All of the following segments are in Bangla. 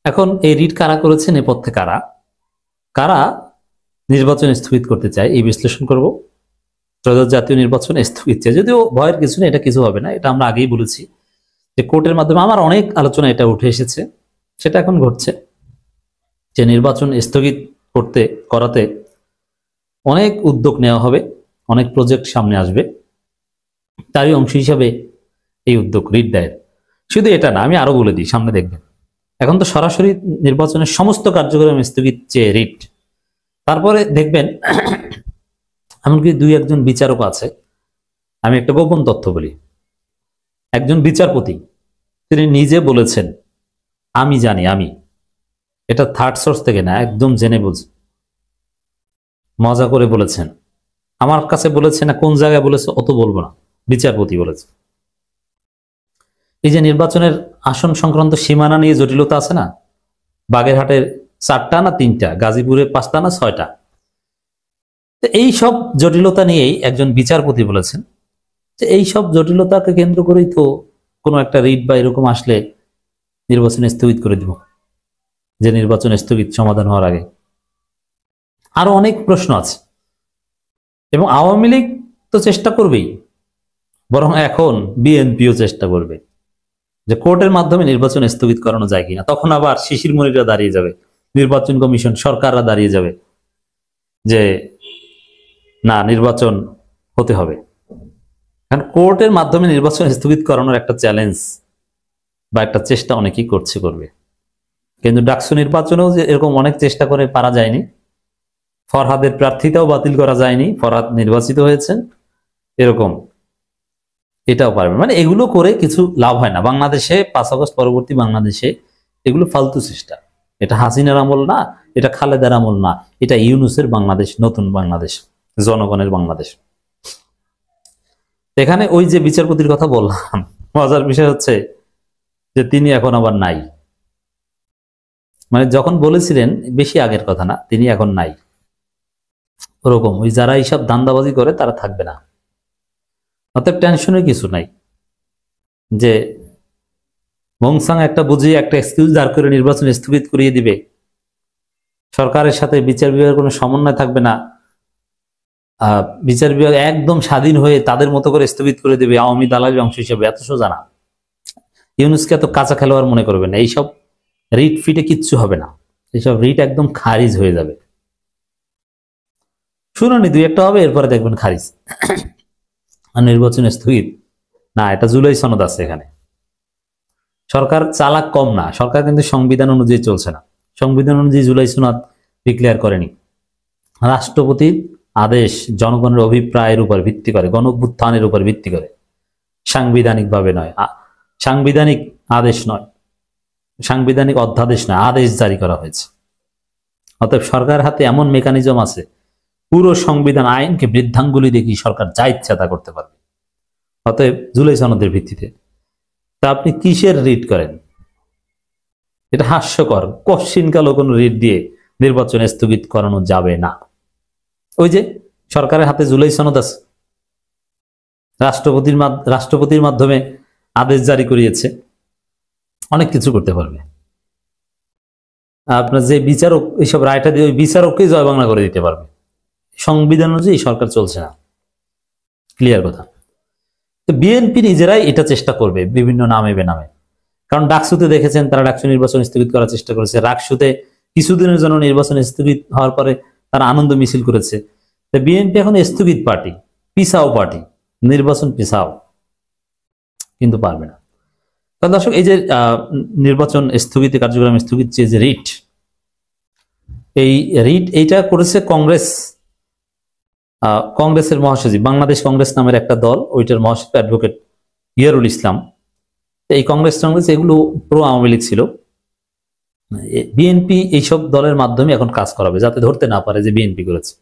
এখন এই রিট কারা করেছে, নেপথ্যে কারা কারা নির্বাচন স্থগিত করতে চায় এই বিশ্লেষণ করব। ত্রয়োদশ জাতীয় নির্বাচন স্থগিত চায়, যদিও ভয়ের কিছু নেই, এটা কিছু হবে না, এটা আমরা আগেই বলেছি যে কোর্টের মাধ্যমে আমার অনেক আলোচনা এটা উঠে এসেছে, সেটা এখন ঘটছে যে নির্বাচন স্থগিত করাতে অনেক উদ্যোগ নেওয়া হবে, অনেক প্রজেক্ট সামনে আসবে, তারই অংশ হিসাবে এই উদ্যোগ রিট দায়ের। শুধু এটা না, আমি আরো বলে দিই, সামনে দেখবেন এখন তো সরাসরি নির্বাচনের সমস্ত কার্যক্রম স্থগিত চেয়ে রিট, তারপরে দেখবেন এমনকি দুই একজন বিচারক আছে। আমি একটা গোপন তথ্য বলি, একজন বিচারপতি তিনি নিজে বলেছেন, আমি জানি, আমি এটা থার্ড সোর্স থেকে না, একদম জেনে বলছি, মজা করে বলেছেন, আমার কাছে বলেছে না, কোন জায়গায় বলেছে অত বলবো না, বিচারপতি বলেছে এই যে নির্বাচনের আসন সংক্রান্ত সীমানা নিয়ে জটিলতা আছে না, বাগেরহাটের 4টা না 3টা, গাজীপুরে 5টা না 6টা, এই সব জটিলতা নিয়েই একজন বিচারপতি বলেছেন যে এই সব জটিলতাকে কেন্দ্র করেই তো কোনো একটা রিট বা এরকম আসলে নির্বাচন স্থগিত করে দিব, যে নির্বাচন স্থগিত সমাধান হওয়ার আগে আরো অনেক প্রশ্ন আছে। এবং আওয়ামী লীগ তো চেষ্টা করবেই, বরং এখন বিএনপিও চেষ্টা করবে যে কোর্টের মাধ্যমে নির্বাচন স্থগিত করানো যায় কিনা। তখন আবার শিশির মনিরা দাঁড়িয়ে যাবে, নির্বাচন কমিশন, সরকাররা দাঁড়িয়ে যাবে যে না, নির্বাচন হতে হবে। কারণ কোর্টের মাধ্যমে নির্বাচন স্থগিত করানোর একটা চ্যালেঞ্জ বা একটা চেষ্টা অনেকেই করবে, কিন্তু ডাকসু নির্বাচনেও যে এরকম অনেক চেষ্টা করে পারা যায়নি, ফরহাদের প্রার্থিতাও বাতিল করা যায়নি, ফরহাদ নির্বাচিত হয়েছেন, এরকম এটাও পারবে। মানে এগুলো করে কিছু লাভ হয় না বাংলাদেশে, 5 আগস্ট পরবর্তী বাংলাদেশে এগুলো ফালতু চেষ্টা। এটা হাসিনার আমল না, এটা খালেদার আমল না, এটা ইউনূসের বাংলাদেশ, নতুন বাংলাদেশ, জনগণের বাংলাদেশ। এখানে ওই যে বিচারপতির কথা বললাম, মজার বিষয় হচ্ছে যে তিনি এখন আবার নাই, মানে যখন বলেছিলেন বেশি আগের কথা না, তিনি এখন নাই। ওরকম ওই যারা এইসব দান্দাবাজি করে তারা থাকবে না, অতএব টেনশনের কিছু নাই যে মংসাং একটা বুঝিয়ে একটা এক্সকিউজ দাঁড় করে নির্বাচন স্থগিত করিয়ে দিবে, সরকারের সাথে বিচার বিভাগের কোনো সমন্বয় থাকবে না, বিচার বিভাগ একদম স্বাধীন হয়ে তাদের মতো করে স্থগিত করে দেবে আওয়ামী দালালির অংশ হিসেবে, এত সোজা না। ইউনূসকে এত কাঁচা খেলোয়াড় মনে করবে না, এইসব রিট ফিটে কিচ্ছু হবে না, এইসব রিট একদম খারিজ হয়ে যাবে। শুনুনি 2-1টা হবে, এরপরে দেখবেন খারিজ। আর নির্বাচন স্থগিত না, এটা জুলাই সনদ আছে এখানে। সরকার চালাক কম না, সরকার কিন্তু সংবিধান অনুযায়ী চলছে না, সংবিধান অনুযায়ী জুলাই সনদ ডিক্লেয়ার করেনি। রাষ্ট্রপতির আদেশ জনগণের অভিপ্রায়ের উপর ভিত্তি করে, গণঅভ্যুত্থানের উপর ভিত্তি করে, সাংবিধানিক ভাবে নয়, সাংবিধানিক আদেশ নয়, সাংবিধানিক অধ্যাদেশ নয়, আদেশ জারি করা হয়েছে। অতএব সরকারের হাতে এমন মেকানিজম আছে, পুরো সংবিধান আইনকে বৃদ্ধাঙ্গুলি দেখিয়ে সরকার যা ইচ্ছা তা করতে পারবে। অতএব জুলাই সনদের ভিত্তিতে তা আপনি কিসের রিট করেন? এটা হাস্যকর, কশ্চিনকালও কোনো রিট দিয়ে নির্বাচন স্থগিত করানো যাবে না। ওই যে সরকারের হাতে জুলাই সনদ আছে, রাষ্ট্রপতির মাধ্যমে আদেশ জারি করিয়েছে, অনেক কিছু করতে পারবে। আপনার যে বিচারক এইসব রায়টা দিয়ে ওই বিচারককেই জয় বাংলা করে দিতে পারবে। সংবিধান অনুযায়ী সরকার চলছে না, ক্লিয়ার কথা। তো বিএনপি নিজেরাই এটা চেষ্টা করবে বিভিন্ন নামে বেনামে, কারণ ডাকসুতে দেখেছেন তারা ডাকসু নির্বাচন স্থগিত করার চেষ্টা করেছে, রাকসুতে কিছুদিনের জন্য নির্বাচন স্থগিত হওয়ার পরে তারা আনন্দ মিছিল করেছে। তো বিএনপি এখন স্থগিত পার্টি, পিছাও পার্টি, নির্বাচন পিছাও, কিন্তু পারবে না। কারণ দর্শক, এই যে নির্বাচন স্থগিত কার্যক্রম স্থগিত যে রিট, এই রিট এইটা করেছে কংগ্রেসের মহাসচিব, বাংলাদেশ কংগ্রেস নামের একটা দল, ওইটার মহাসচিব অ্যাডভোকেট ইয়ারুল ইসলাম। এই কংগ্রেস এগুলো প্রো আওয়ামী লীগ ছিল। বিএনপি এইসব দলের মাধ্যমে এখন কাজ করাবে যাতে ধরতে না পারে যে বিএনপি করেছে।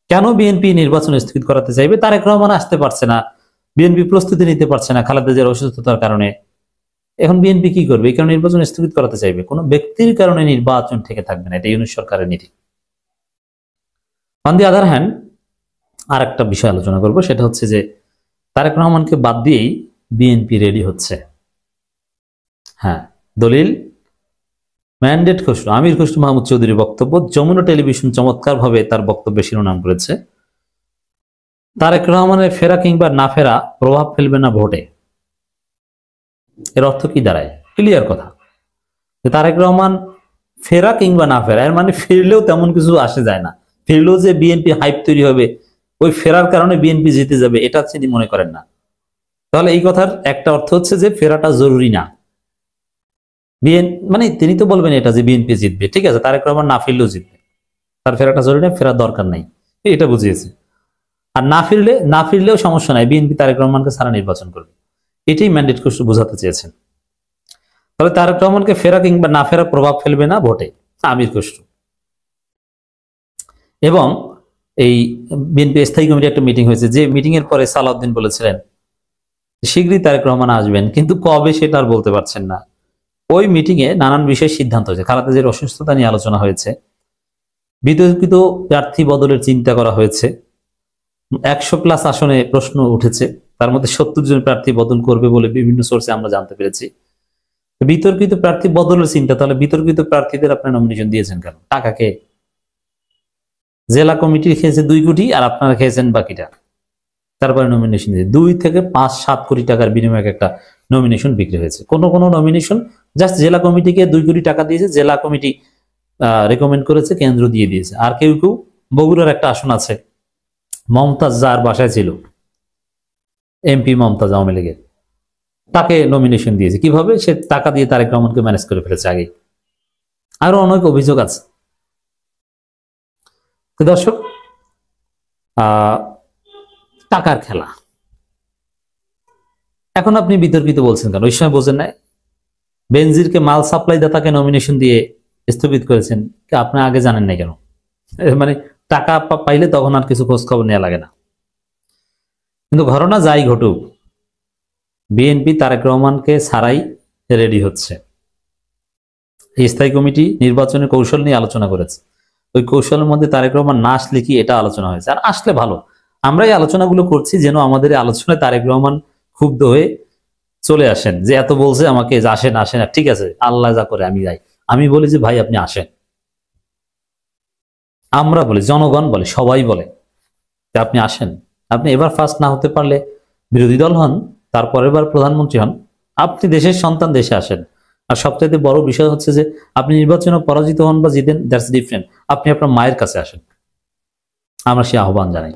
কেন বিএনপি নির্বাচন স্থগিত করাতে চাইবে? তারেক রহমান আসতে পারছে না, বিএনপি প্রস্তুতি নিতে পারছে না খালেদা জিয়ার অসুস্থতার কারণে। এখন বিএনপি কি করবে? এই কারণে নির্বাচন স্থগিত করাতে চাইবে। কোনো ব্যক্তির কারণে নির্বাচন থেকে থাকবে না, এটা ইউনূস সরকারের নীতি। অন দি আদার হ্যান্ড, আর একটা বিষয় আলোচনা করবো, সেটা হচ্ছে যে তারেক রহমানকে বাদ দিয়েই বিএনপি রেডি হচ্ছে। হ্যাঁ, দলিল ম্যান্ডেট খসরু, আমির খসরু মাহমুদ চৌধুরীর বক্তব্য। যমুনা টেলিভিশন চমৎকারভাবে তার বক্তব্যের শিরোনাম করেছে, তারেক রহমানের ফেরা কিংবা না ফেরা প্রভাব ফেলবে না ভোটে। এর অর্থ কি দাঁড়ায়? ক্লিয়ার কথা, তারেক রহমান ফেরা কিংবা না ফেরা, এর মানে ফিরলেও তেমন কিছু আসে যায় না, ফিরলেও যে বিএনপি হাইপ তৈরি হবে, ওই ফেরার কারণে বিএনপি জিতে যাবে, এটা তিনি মনে করেন না। তাহলে এই কথার একটা অর্থ হচ্ছে যে ফেরাটা জরুরি না। মানে তিনি তো বলবেন এটা যে বিএনপি জিতবে, ঠিক আছে, তারেক রহমান না ফিরলেও জিতবে, তার ফেরাটা জরুরি না, ফেরার দরকার নাই, এটা বুঝিয়েছে। আর না ফিরলেও সমস্যা নাই, বিএনপি তারেক রহমানকে ছাড়া নির্বাচন করবে, এটাই ম্যান্ডেট খসরু বোঝাতে চেয়েছেন। তবে তারেক রহমানকে ফেরা কিংবা না ফেরা প্রভাব ফেলবে না ভোটে, আমির খসরু। এবং এই বিএনপি স্থায়ী কমিটির একটা মিটিং হয়েছে, যে মিটিং এর পরে সালাউদ্দিন বলেছিলেন শীঘ্রই তারেক রহমান আসবেন, কিন্তু কবে সেটা আর বলতে পারছেন না। ওই মিটিং এ নানান বিষয়ের সিদ্ধান্ত হয়েছে, খালেদা জিয়ার অসুস্থতা নিয়ে আলোচনা হয়েছে, বিতর্কিত প্রার্থী বদলের চিন্তা করা হয়েছে, 100+ আসনে প্রশ্ন উঠেছে, তার মধ্যে 70 জন প্রার্থী বদল করবে বলে বিভিন্ন সোর্সে আমরা জানতে পেরেছি। বিতর্কিত প্রার্থী বদলের চিন্তা, তাহলে বিতর্কিত প্রার্থীদের আপনি নমিনেশন দিয়েছেন কেন? টাকাকে জেলা কমিটি খেয়েছে 2 কোটি আর আপনারা খেয়েছেন বাকিটা, তারপরে নমিনেশন দিয়ে 2 থেকে 5-7 কোটি টাকার বিনিময়ে একটা নমিনেশন বিক্রি হয়েছে। কোন নমিনেশন জাস্ট জেলা কমিটিকে 2 কোটি টাকা দিয়েছে, জেলা কমিটি রেকমেন্ড করেছে, কেন্দ্র দিয়ে দিয়েছে। আর কেউ বগুড়ার একটা আসন আছে, মমতাজ যার বাসায় ছিল, এমপি মমতাজ আওয়ামী লীগের, তাকে নমিনেশন দিয়েছে। কিভাবে? সে টাকা দিয়ে তারেক রহমানকে ম্যানেজ করে ফেলেছে আগে। আরো অনেক অভিযোগ আছে। তো দর্শক, টাকার খেলা। এখন আপনি বিতর্কিত বলছেন কেন? ওই সময় বোঝেন না বেনজিরকে মাল সাপ্লাই দাতাকে নমিনেশন দিয়ে স্থগিত করেছেন, আপনি আগে জানেন না কেন? মানে টাকা পাইলে তখন আর কিছু খোঁজ খবর নেওয়া লাগে না। কিন্তু ঘটনা যাই ঘটুক, বিএনপি তারেক রহমানকে ছাড়াই রেডি হচ্ছে। এই স্থায়ী কমিটি নির্বাচনের কৌশল নিয়ে আলোচনা করেছে, ওই কৌশলের মধ্যে তারেক রহমান না আসলে কি এটা আলোচনা হয়েছে। আর আসলে ভালো, আমরা এই আলোচনাগুলো করছি যেন আমাদের আলোচনায় তারেক রহমান ক্ষুব্ধ হয়ে চলে আসেন, যে এত বলছে আমাকে যে আসেন আসেন, ঠিক আছে আল্লাহ যা করে আমি যাই। আমি বলি যে ভাই আপনি আসেন, আমরা বলি, জনগণ বলে, সবাই বলে যে আপনি আসেন। আপনি এবার ফার্স্ট না হতে পারলে বিরোধী দল হন, তারপরের বার প্রধানমন্ত্রী হন, আপনি দেশের সন্তান, দেশে আসেন। আর সবচাইতে বড় বিষয় হচ্ছে যে আপনি নির্বাচনে পরাজিত হন বা জিতেন, দ্যাটস ডিফারেন্ট, আপনি আপনার মায়ের কাছে আসেন। আমরা সে আহ্বান জানাই।